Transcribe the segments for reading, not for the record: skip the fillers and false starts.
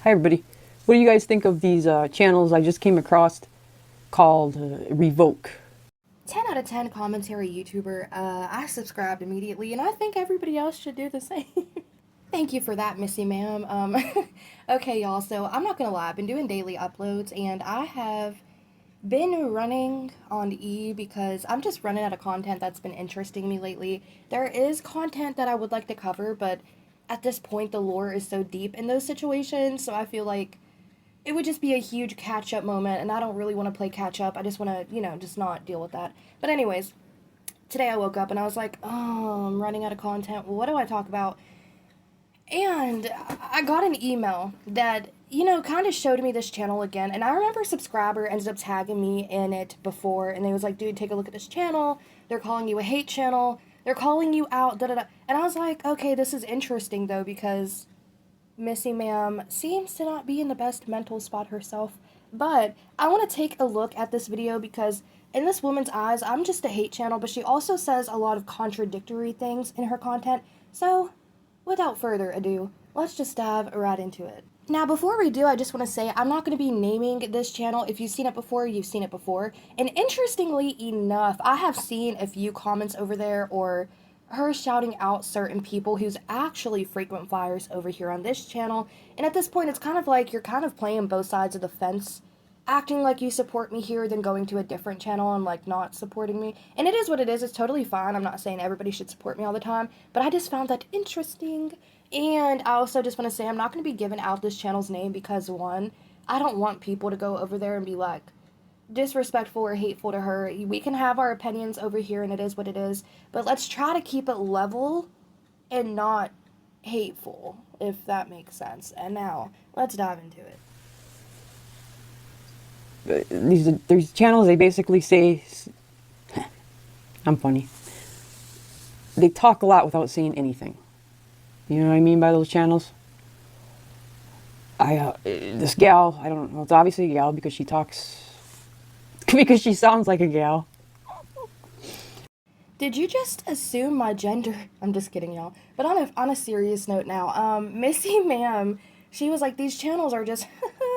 Hi everybody. What do you guys think of these channels I just came across called Revoke? 10 out of 10 commentary YouTuber. I subscribed immediately, and I think everybody else should do the same. Thank you for that, Missy ma'am. Okay, y'all, so I'm not gonna lie, I've been doing daily uploads, and I have been running on E because I'm just running out of content that's been interesting me lately. There is content that I would like to cover, but at this point, the lore is so deep in those situations, so I feel like it would just be a huge catch up moment, and I don't really want to play catch up. I just want to, just not deal with that. But, anyways, today I woke up and I was like, oh, I'm running out of content. Well, what do I talk about? And I got an email that, kind of showed me this channel again. And I remember a subscriber ended up tagging me in it before, and they was like, dude, take a look at this channel. They're calling you a hate channel. They're calling you out, da da da. And I was like, okay, this is interesting, though, because Missy ma'am seems to not be in the best mental spot herself. But I want to take a look at this video because in this woman's eyes, I'm just a hate channel, but she also says a lot of contradictory things in her content. So, without further ado, let's just dive right into it. Now, before we do, I just want to say I'm not going to be naming this channel. If you've seen it before, you've seen it before. And interestingly enough, I have seen a few comments over there or her shouting out certain people who's actually frequent flyers over here on this channel. And at this point, it's kind of like you're kind of playing both sides of the fence, acting like you support me here, then going to a different channel and like not supporting me. And it is what it is. It's totally fine. I'm not saying everybody should support me all the time, but I just found that interesting. And I also just want to say I'm not going to be giving out this channel's name because, one, I don't want people to go over there and be like disrespectful or hateful to her. We can have our opinions over here and it is what it is, but let's try to keep it level and not hateful, if that makes sense. And now, let's dive into it. These channels, they basically say, I'm funny. They talk a lot without saying anything. You know what I mean by those channels? This gal, I don't know, it's obviously a gal because she talks, because she sounds like a gal. Did you just assume my gender? I'm just kidding, y'all. But on a serious note now, Missy ma'am, she was like, these channels are just,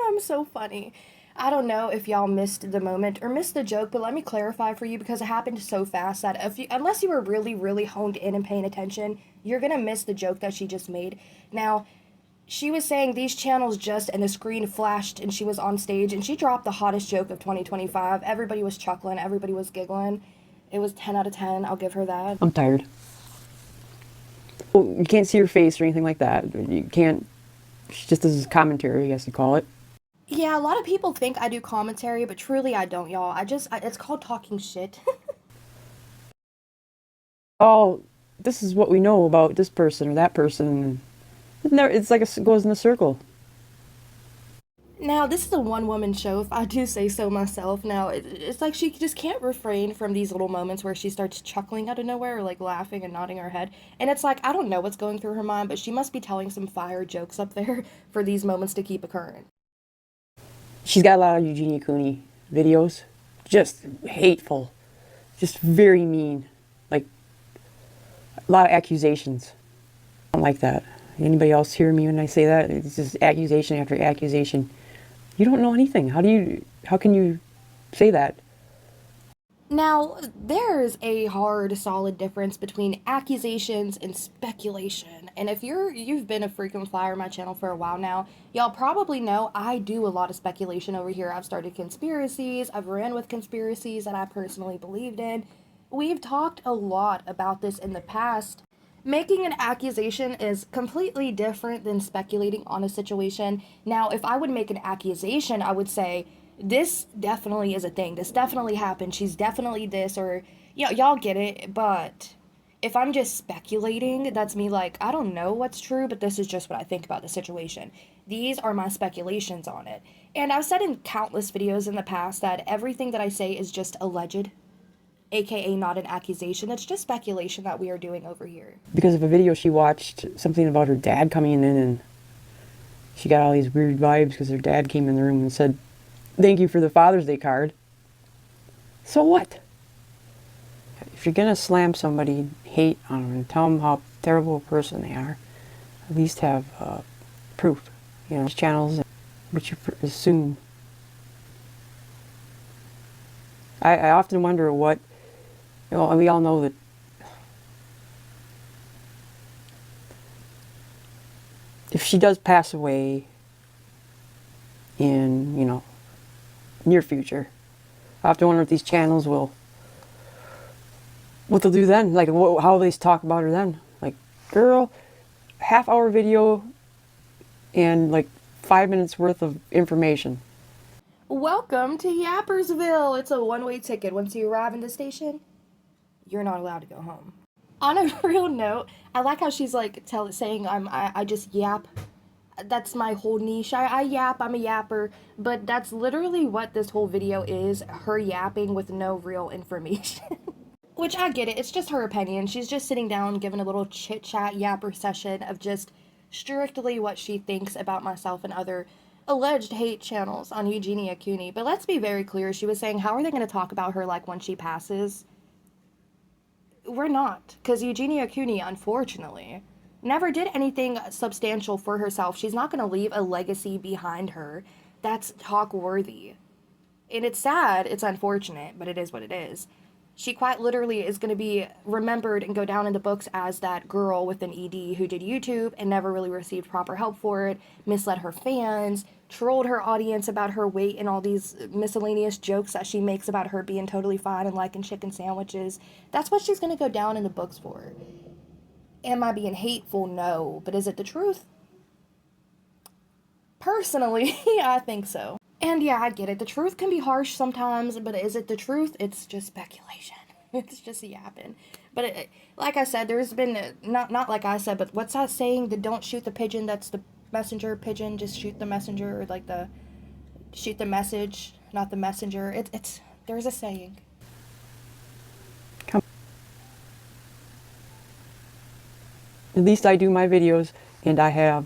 I'm so funny. I don't know if y'all missed the moment or missed the joke, but let me clarify for you because it happened so fast that unless you were really, really honed in and paying attention, you're gonna miss the joke that she just made. Now, she was saying these channels just, and the screen flashed, and she was on stage, and she dropped the hottest joke of 2025. Everybody was chuckling, everybody was giggling. It was 10 out of 10, I'll give her that. I'm tired. Well, you can't see her face or anything like that. You can't, she just does commentary, I guess you call it. Yeah, a lot of people think I do commentary, but truly I don't, y'all. It's called talking shit. Oh, this is what we know about this person or that person. It's like it goes in a circle. Now, this is a one-woman show, if I do say so myself. Now, it's like she just can't refrain from these little moments where she starts chuckling out of nowhere or like laughing and nodding her head. And it's like, I don't know what's going through her mind, but she must be telling some fire jokes up there for these moments to keep occurring. She's got a lot of Eugenia Cooney videos. Just hateful. Just very mean. Like, a lot of accusations. I don't like that. Anybody else hear me when I say that? It's just accusation after accusation. You don't know anything. How can you say that? Now, there's a hard, solid difference between accusations and speculation. And if you've been a frequent flyer on my channel for a while now, y'all probably know I do a lot of speculation over here. I've started conspiracies, I've ran with conspiracies that I personally believed in. We've talked a lot about this in the past. Making an accusation is completely different than speculating on a situation. Now, if I would make an accusation, I would say, this definitely is a thing. This definitely happened. She's definitely this, or, y'all get it. But if I'm just speculating, that's me like, I don't know what's true, but this is just what I think about the situation. These are my speculations on it. And I've said in countless videos in the past that everything that I say is just alleged, aka not an accusation. It's just speculation that we are doing over here. Because of a video she watched, something about her dad coming in, and she got all these weird vibes because her dad came in the room and said, "Thank you for the Father's Day card." So what? If you're gonna slam somebody, hate on them, and tell them how terrible a person they are, at least have proof. channels, which you assume. I often wonder what, we all know that if she does pass away in, near future, I often wonder if these channels what they'll do then, like how they talk about her then. Like, girl, half-hour video and like 5 minutes worth of information. Welcome to Yappersville. It's a one-way ticket. Once you arrive in the station, you're not allowed to go home. On a real note, I like how she's like saying I just yap. That's my whole niche. I yap, I'm a yapper, but that's literally what this whole video is, her yapping with no real information. Which I get it, it's just her opinion. She's just sitting down giving a little chit-chat yapper session of just strictly what she thinks about myself and other alleged hate channels on Eugenia Cooney. But let's be very clear, she was saying, how are they going to talk about her like when she passes? We're not, because Eugenia Cooney, unfortunately, never did anything substantial for herself. She's not going to leave a legacy behind her that's talk worthy. And it's sad, it's unfortunate, but it is what it is. She quite literally is going to be remembered and go down in the books as that girl with an ED who did YouTube and never really received proper help for it, misled her fans, trolled her audience about her weight and all these miscellaneous jokes that she makes about her being totally fine and liking chicken sandwiches. That's what she's going to go down in the books for. Am I being hateful? No. But is it the truth? Personally, I think so. And yeah, I get it. The truth can be harsh sometimes, but is it the truth? It's just speculation. It's just yapping. But like I said, there's been, not like I said, but what's that saying? The don't shoot the pigeon, that's the messenger pigeon, just shoot the messenger, or like the shoot the message, not the messenger. It's there's a saying. At least I do my videos, and I have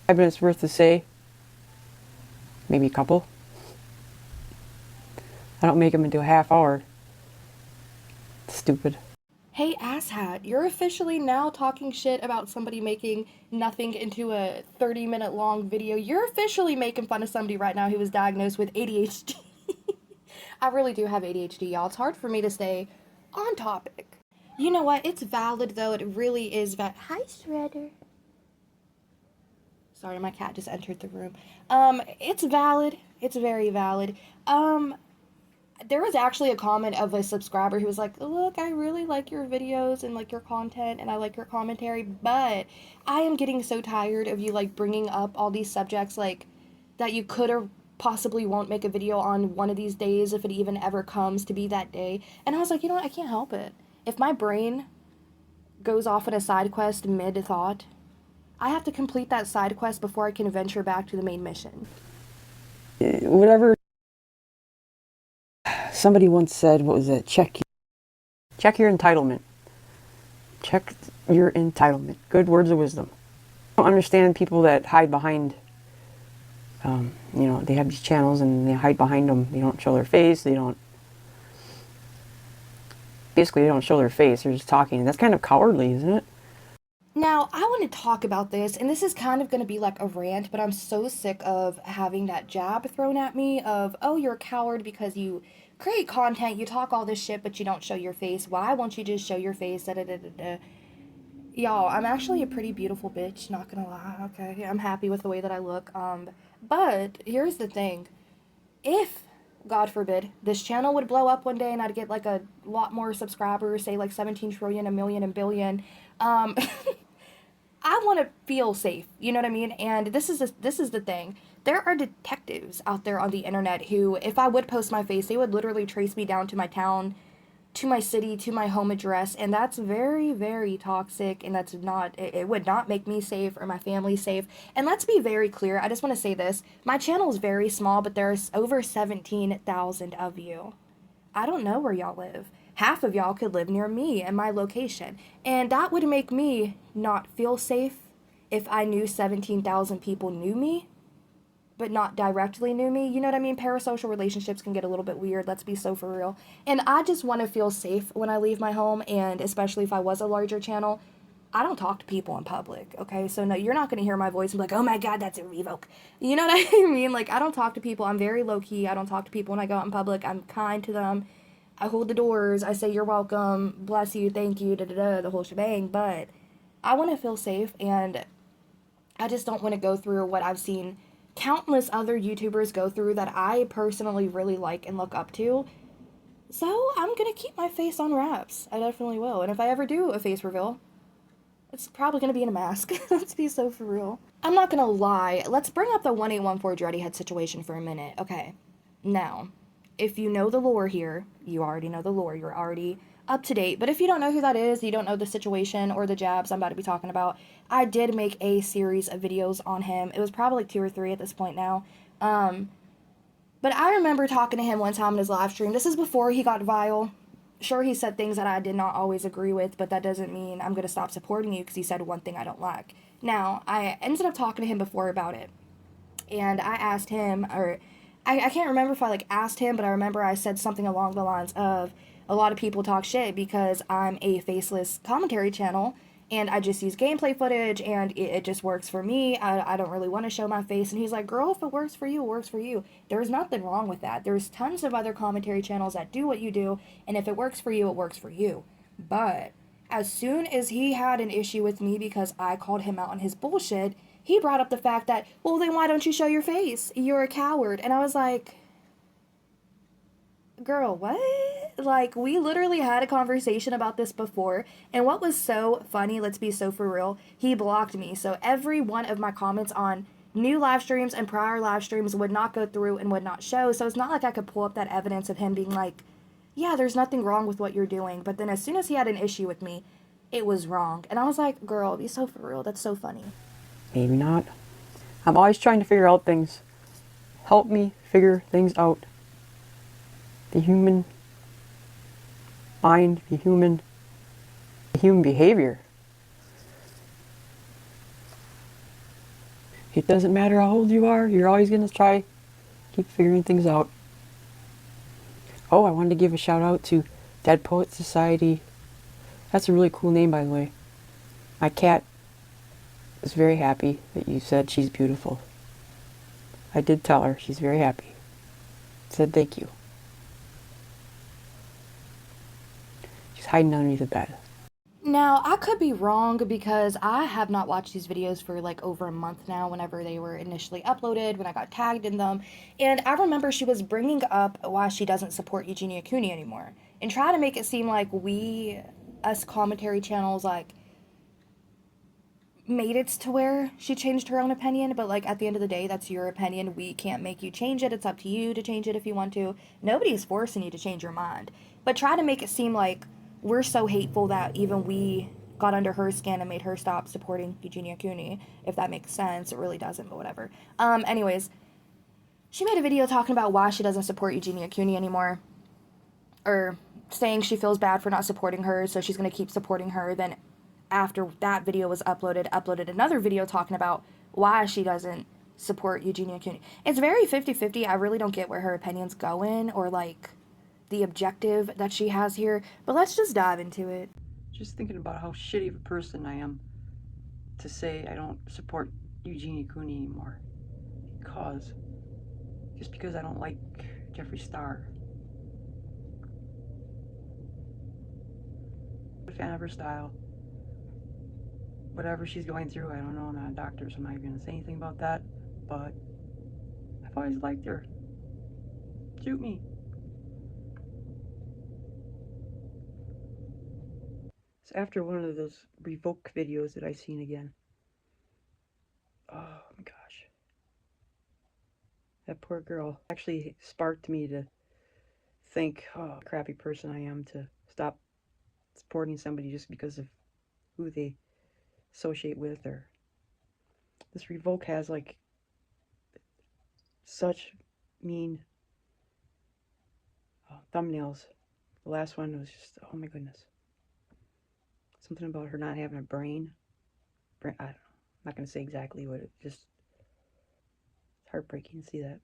5 minutes worth to say. Maybe a couple. I don't make them into a half hour. Stupid. Hey, asshat, you're officially now talking shit about somebody making nothing into a 30-minute long video. You're officially making fun of somebody right now who was diagnosed with ADHD. I really do have ADHD, y'all. It's hard for me to stay on topic. You know what? It's valid, though. It really is valid. Hi, Shredder. Sorry, my cat just entered the room. It's valid. It's very valid. There was actually a comment of a subscriber who was like, look, I really like your videos and like your content and I like your commentary, but I am getting so tired of you like bringing up all these subjects like that you could or possibly won't make a video on one of these days if it even ever comes to be that day. And I was like, you know what? I can't help it. If my brain goes off on a side quest mid-thought, I have to complete that side quest before I can venture back to the main mission. Whatever somebody once said, what was it? Check your entitlement. Check your entitlement. Good words of wisdom. I don't understand people that hide behind, they have these channels and they hide behind them. They don't show their face. They don't show their face. They're just talking. That's kind of cowardly, isn't it? Now, I want to talk about this, and this is kind of going to be like a rant, but I'm so sick of having that jab thrown at me of, oh, you're a coward because you create content, you talk all this shit, but you don't show your face. Why won't you just show your face? Da, da, da, da, da. Y'all, I'm actually a pretty beautiful bitch, not gonna lie, okay? I'm happy with the way that I look, but here's the thing. If, God forbid, this channel would blow up one day and I'd get like a lot more subscribers, say like 17 trillion, a million, and billion, I want to feel safe, you know what I mean? And this is the thing. There are detectives out there on the internet who, if I would post my face, they would literally trace me down to my town, to my city, to my home address, and that's very, very toxic, and that's not, it would not make me safe or my family safe. And let's be very clear, I just want to say this, my channel is very small, but there's over 17,000 of you. I don't know where y'all live. Half of y'all could live near me and my location, and that would make me not feel safe if I knew 17,000 people knew me, but not directly knew me. You know what I mean? Parasocial relationships can get a little bit weird, let's be so for real. And I just want to feel safe when I leave my home, and especially if I was a larger channel, I don't talk to people in public, okay? So no, you're not gonna hear my voice and be like, oh my god, that's a revoke. You know what I mean? Like, I don't talk to people. I'm very low key. I don't talk to people when I go out in public. I'm kind to them. I hold the doors. I say you're welcome, bless you, thank you, da da da, the whole shebang. But I want to feel safe, and I just don't want to go through what I've seen countless other YouTubers go through that I personally really like and look up to. So I'm gonna keep my face on wraps. I definitely will. And if I ever do a face reveal, it's probably gonna be in a mask. Let's be so for real. I'm not gonna lie. Let's bring up the 1814 Dreddy Head situation for a minute. Okay. Now, if you know the lore here, you already know the lore. You're already up to date. But if you don't know who that is, you don't know the situation or the jabs I'm about to be talking about, I did make a series of videos on him. It was probably like 2 or 3 at this point now. But I remember talking to him one time in his live stream. This is before he got vile. Sure, he said things that I did not always agree with, but that doesn't mean I'm going to stop supporting you because he said one thing I don't like. Now, I ended up talking to him before about it. And I asked him, or I can't remember if I like asked him, but I remember I said something along the lines of, a lot of people talk shit because I'm a faceless commentary channel and I just use gameplay footage and it just works for me. I don't really want to show my face. And he's like, girl, if it works for you, it works for you. There's nothing wrong with that. There's tons of other commentary channels that do what you do. And if it works for you, it works for you. But as soon as he had an issue with me because I called him out on his bullshit, he brought up the fact that, well, then why don't you show your face? You're a coward. And I was like, girl, what? Like, we literally had a conversation about this before. And what was so funny, let's be so for real, he blocked me. So every one of my comments on new live streams and prior live streams would not go through and would not show. So it's not like I could pull up that evidence of him being like, yeah, there's nothing wrong with what you're doing. But then as soon as he had an issue with me, it was wrong. And I was like, girl, be so for real. That's so funny. Maybe not. I'm always trying to figure out things. Help me figure things out. The human mind, the human behavior. It doesn't matter how old you are, you're always going to try keep figuring things out. Oh, I wanted to give a shout out to Dead Poet Society. That's a really cool name, by the way. My cat is very happy that you said she's beautiful. I did tell her she's very happy. Said thank you. She's hiding underneath the bed. Now, I could be wrong because I have not watched these videos for like over a month now whenever they were initially uploaded, when I got tagged in them. And I remember she was bringing up why she doesn't support Eugenia Cooney anymore and try to make it seem like us commentary channels, like, made it to where she changed her own opinion. But like, at the end of the day, that's your opinion. We can't make you change it. It's up to you to change it if you want to. Nobody's forcing you to change your mind. But try to make it seem like we're so hateful that even we got under her skin and made her stop supporting Eugenia Cooney, if that makes sense. It really doesn't, but whatever. Anyways, she made a video talking about why she doesn't support Eugenia Cooney anymore, or saying she feels bad for not supporting her, so she's going to keep supporting her. Then after that video was uploaded another video talking about why she doesn't support Eugenia Cooney. It's very 50-50. I really don't get where her opinion's going, or like the objective that she has here, but let's just dive into it. Just thinking about how shitty of a person I am to say I don't support Eugenia Cooney anymore. Just because I don't like Jeffree Star. I'm a fan of her style. Whatever she's going through, I don't know, I'm not a doctor, so I'm not even going to say anything about that, but I've always liked her. Shoot me. It's after one of those revoke videos that I've seen again. Oh my gosh. That poor girl actually sparked me to think, oh, crappy person I am to stop supporting somebody just because of who they associate with. Or this revoke has like such mean thumbnails. The last one was just, oh my goodness. Something about her not having a brain. I don't know. I'm not going to say exactly what it just. It's heartbreaking to see that.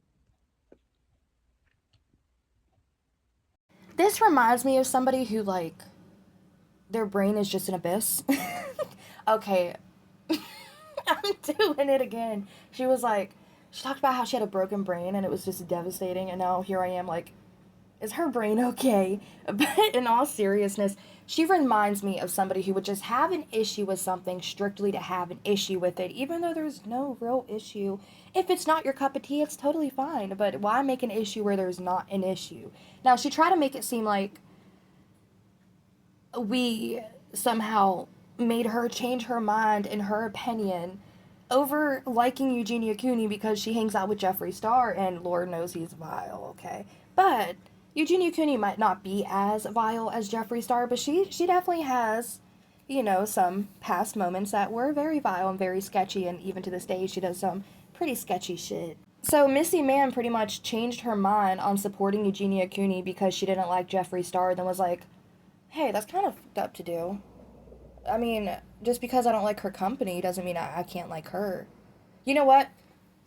This reminds me of somebody who, like, their brain is just an abyss. Okay, I'm doing it again. She was like, she talked about how she had a broken brain and it was just devastating, and now here I am like, is her brain okay? But in all seriousness, she reminds me of somebody who would just have an issue with something strictly to have an issue with it, even though there's no real issue. If it's not your cup of tea, it's totally fine, but why make an issue where there's not an issue? Now, she tried to make it seem like we somehow made her change her mind in her opinion over liking Eugenia Cooney because she hangs out with Jeffree Star, and Lord knows he's vile, okay? But Eugenia Cooney might not be as vile as Jeffree Star, but she definitely has, you know, some past moments that were very vile and very sketchy, and even to this day she does some pretty sketchy shit. So Missy Mann pretty much changed her mind on supporting Eugenia Cooney because she didn't like Jeffree Star, then was like, hey, that's kind of fucked up to do. I mean, just because I don't like her company doesn't mean I can't like her. You know what?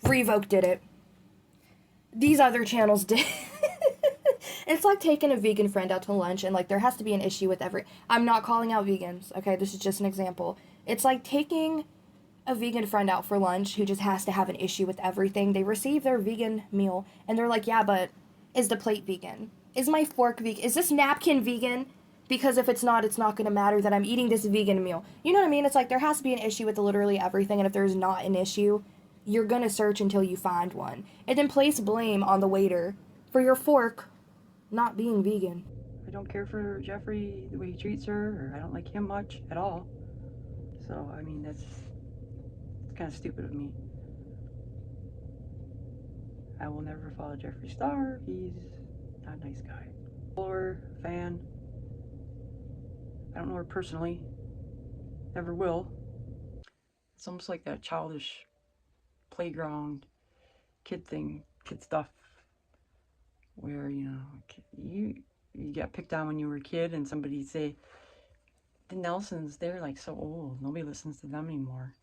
Revoke did it. These other channels did. It's like taking a vegan friend out to lunch and like there has to be an issue with every... I'm not calling out vegans, okay? This is just an example. It's like taking a vegan friend out for lunch who just has to have an issue with everything. They receive their vegan meal and they're like, yeah, but is the plate vegan? Is my fork vegan? Is this napkin vegan? Because if it's not going to matter that I'm eating this vegan meal. You know what I mean? It's like there has to be an issue with literally everything, and if there's not an issue, you're going to search until you find one. And then place blame on the waiter for your fork not being vegan. I don't care for Jeffree, the way he treats her, or I don't like him much at all. So, I mean, it's kind of stupid of me. I will never follow Jeffree Star. He's not a nice guy. Follower, fan. I don't know her personally. Never will. It's almost like that childish playground kid thing, kid stuff, where, you know, you got picked on when you were a kid and somebody say, the Nelsons, they're like so old. Nobody listens to them anymore.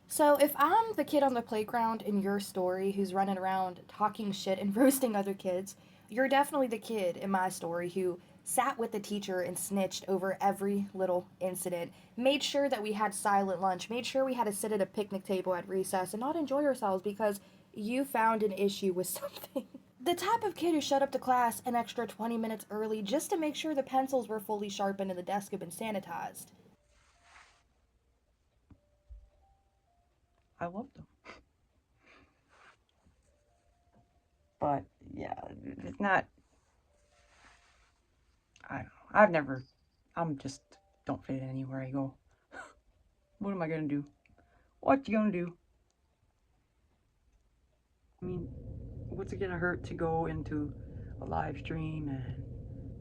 So if I'm the kid on the playground in your story who's running around talking shit and roasting other kids, you're definitely the kid in my story who sat with the teacher and snitched over every little incident, made sure that we had silent lunch, made sure we had to sit at a picnic table at recess and not enjoy ourselves because you found an issue with something. The type of kid who showed up to class an extra 20 minutes early just to make sure the pencils were fully sharpened and the desk had been sanitized. I loved them. But, yeah, it's not... I don't know. I'm just, don't fit in anywhere I go. What am I gonna do? What you gonna do? I mean, what's it gonna hurt to go into a live stream and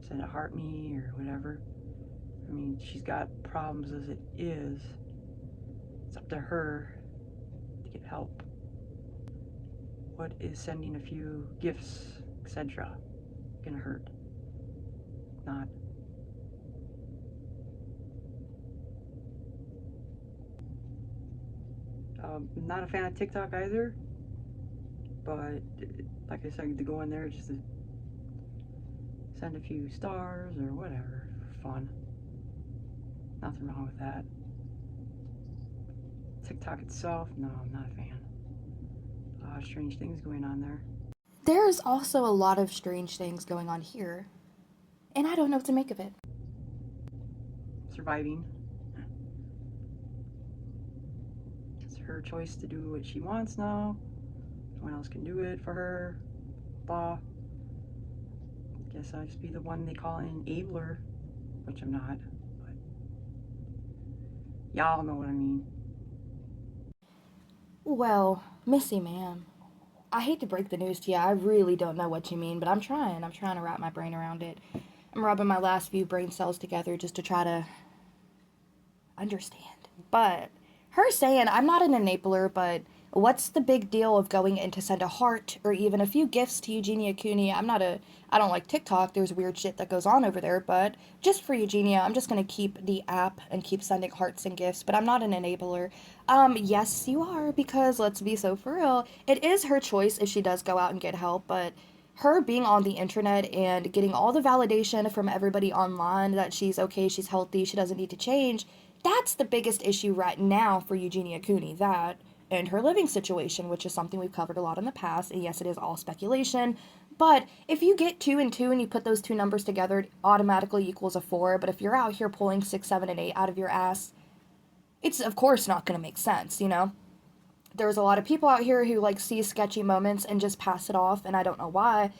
send a heart me or whatever? I mean, she's got problems as it is. It's up to her to get help. What is sending a few gifts, etc. gonna hurt? Not. Not a fan of TikTok either, but like I said, to go in there just to send a few stars or whatever for fun. Nothing wrong with that. TikTok itself, no, I'm not a fan. A lot of strange things going on there. There's also a lot of strange things going on here, and I don't know what to make of it. Surviving. It's her choice to do what she wants now. No one else can do it for her. Blah. Guess I'll just be the one they call an enabler, which I'm not, but y'all know what I mean. Well, Missy, ma'am, I hate to break the news to you. I really don't know what you mean, but I'm trying. I'm trying to wrap my brain around it. I'm rubbing my last few brain cells together just to try to understand. But her saying, I'm not an enabler, but what's the big deal of going in to send a heart or even a few gifts to Eugenia Cooney? I don't like TikTok. There's weird shit that goes on over there, but just for Eugenia, I'm just going to keep the app and keep sending hearts and gifts, but I'm not an enabler. Yes, you are, because let's be so for real. It is her choice if she does go out and get help, but her being on the internet and getting all the validation from everybody online that she's okay, she's healthy, she doesn't need to change, That's the biggest issue right now for Eugenia Cooney, that and her living situation, which is something we've covered a lot in the past. And yes, it is all speculation. But if you get 2 and 2 and you put those two numbers together, it automatically equals a 4. But if you're out here pulling 6, 7, and 8 out of your ass, it's of course not going to make sense, you know? There's a lot of people out here who like see sketchy moments and just pass it off, and I don't know why.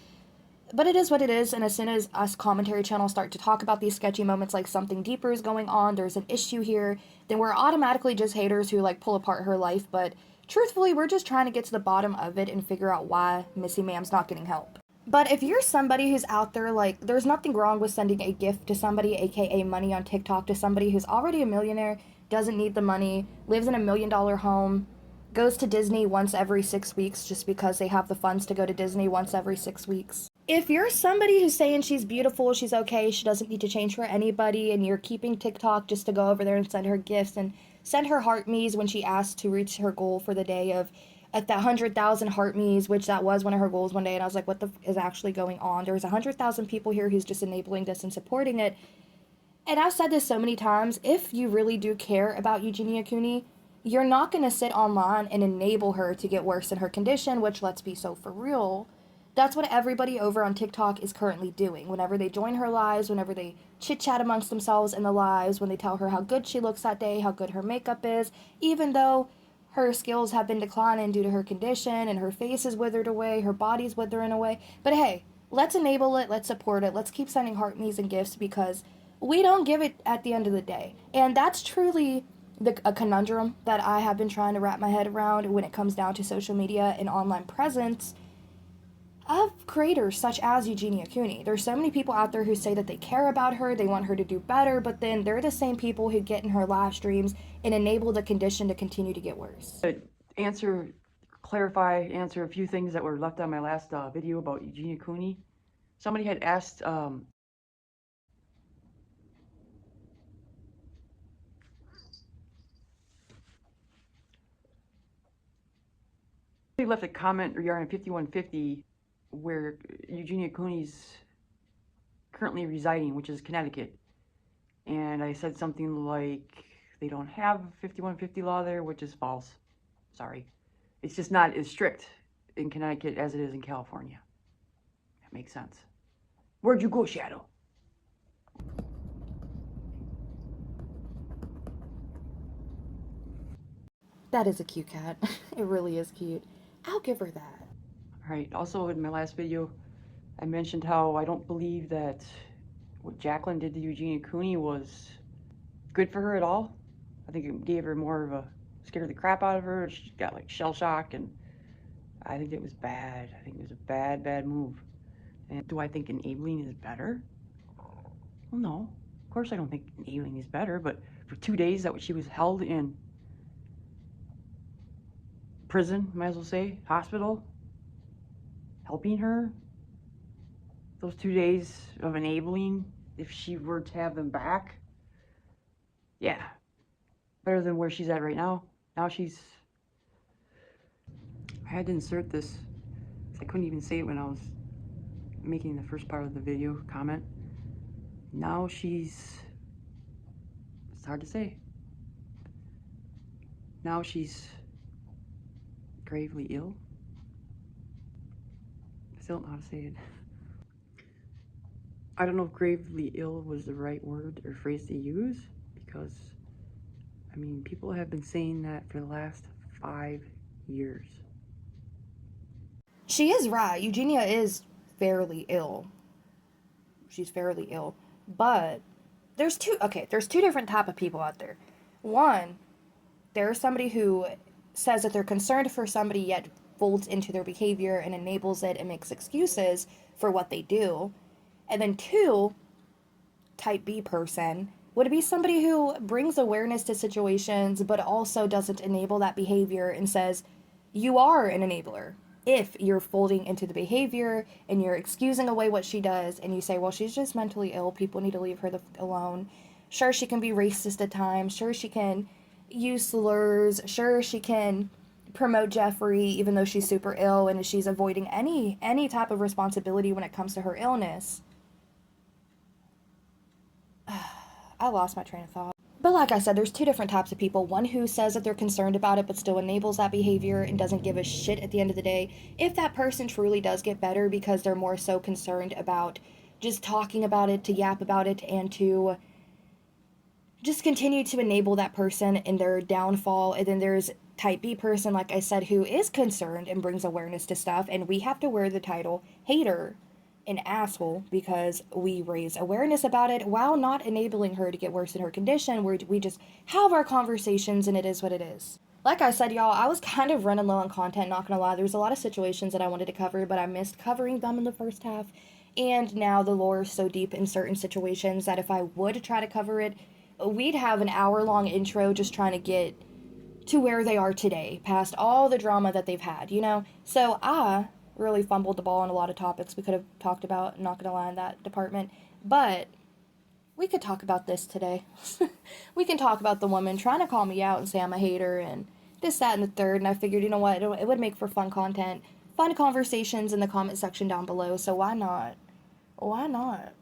But it is what it is, and as soon as us commentary channels start to talk about these sketchy moments like something deeper is going on, there's an issue here, then we're automatically just haters who like pull apart her life. But truthfully, we're just trying to get to the bottom of it and figure out why Missy Ma'am's not getting help. But if you're somebody who's out there, like, there's nothing wrong with sending a gift to somebody, aka money on TikTok, to somebody who's already a millionaire, doesn't need the money, lives in a $1 million home, goes to Disney once every 6 weeks just because they have the funds to go to Disney once every 6 weeks. If you're somebody who's saying she's beautiful, she's okay, she doesn't need to change for anybody, and you're keeping TikTok just to go over there and send her gifts and send her heart me's when she asked to reach her goal for the day of at the 100,000 heart me's, which that was one of her goals one day, and I was like, what the is actually going on? There's 100,000 people here who's just enabling this and supporting it. And I've said this so many times, if you really do care about Eugenia Cooney, you're not going to sit online and enable her to get worse in her condition, which, let's be so for real, that's what everybody over on TikTok is currently doing. Whenever they join her lives, whenever they chit-chat amongst themselves in the lives, when they tell her how good she looks that day, how good her makeup is, even though her skills have been declining due to her condition and her face is withered away, her body's withering away. But hey, let's enable it, let's support it, let's keep sending heart me's and gifts because we don't give it at the end of the day. And that's truly a conundrum that I have been trying to wrap my head around when it comes down to social media and online presence of creators such as Eugenia Cooney. There's so many people out there who say that they care about her, they want her to do better, but then they're the same people who get in her live streams and enable the condition to continue to get worse. Answer a few things that were left on my last video about Eugenia Cooney. Somebody had asked, they left a comment regarding 5150 where Eugenia Cooney's currently residing, which is Connecticut. And I said something like, they don't have 5150 law there, which is false. Sorry. It's just not as strict in Connecticut as it is in California. That makes sense. Where'd you go, Shadow? That is a cute cat. It really is cute. I'll give her that. Alright, also in my last video, I mentioned how I don't believe that what Jacqueline did to Eugenia Cooney was good for her at all. I think it gave her more of a, scared the crap out of her. She got like shell shock, and I think it was bad. I think it was a bad, bad move. And do I think enabling is better? Well, no. Of course I don't think enabling is better, but for 2 days that she was held in prison, might as well say, hospital, helping her, those 2 days of enabling, if she were to have them back, yeah, better than where she's at right now. Now she's, I had to insert this, I couldn't even say it when I was making the first part of the video comment. Now she's, it's hard to say. Now she's gravely ill. I still don't know how to say it. I don't know if gravely ill was the right word or phrase to use, because, I mean, people have been saying that for the last 5 years. She is right. Eugenia is fairly ill. She's fairly ill. But there's two different type of people out there. One, there's somebody who says that they're concerned for somebody yet folds into their behavior and enables it and makes excuses for what they do. And then two, type B person would be somebody who brings awareness to situations but also doesn't enable that behavior and says, you are an enabler. If you're folding into the behavior and you're excusing away what she does and you say, well, she's just mentally ill, people need to leave her alone. Sure, she can be racist at times. Sure, she can use slurs. Sure, she can promote Jeffrey even though she's super ill and she's avoiding any type of responsibility when it comes to her illness. I lost my train of thought. But like I said, there's two different types of people. One who says that they're concerned about it but still enables that behavior and doesn't give a shit at the end of the day. If that person truly does get better because they're more so concerned about just talking about it, to yap about it, and to just continue to enable that person in their downfall. And then there's type B person, like I said, who is concerned and brings awareness to stuff, and we have to wear the title hater an asshole because we raise awareness about it while not enabling her to get worse in her condition. We just have our conversations, and it is what it is. Like I said, y'all, I was kind of running low on content, not gonna lie. There's a lot of situations that I wanted to cover, but I missed covering them in the first half. And now the lore is so deep in certain situations that if I would try to cover it, we'd have an hour-long intro just trying to get to where they are today, past all the drama that they've had, you know? So I really fumbled the ball on a lot of topics we could have talked about, not gonna lie, in that department. But we could talk about this today. We can talk about the woman trying to call me out and say I'm a hater and this, that, and the third. And I figured, you know what, it would make for fun content, fun conversations in the comment section down below. So why not? Why not?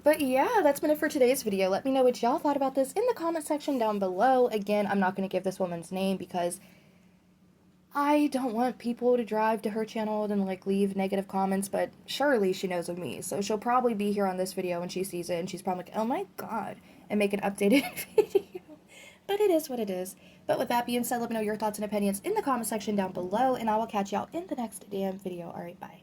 But yeah, that's been it for today's video. Let me know what y'all thought about this in the comment section down below. Again, I'm not going to give this woman's name because I don't want people to drive to her channel and like leave negative comments, but surely she knows of me. So she'll probably be here on this video when she sees it, and she's probably like, oh my god, and make an updated video. But it is what it is. But with that being said, let me know your thoughts and opinions in the comment section down below, and I will catch y'all in the next damn video. Alright, bye.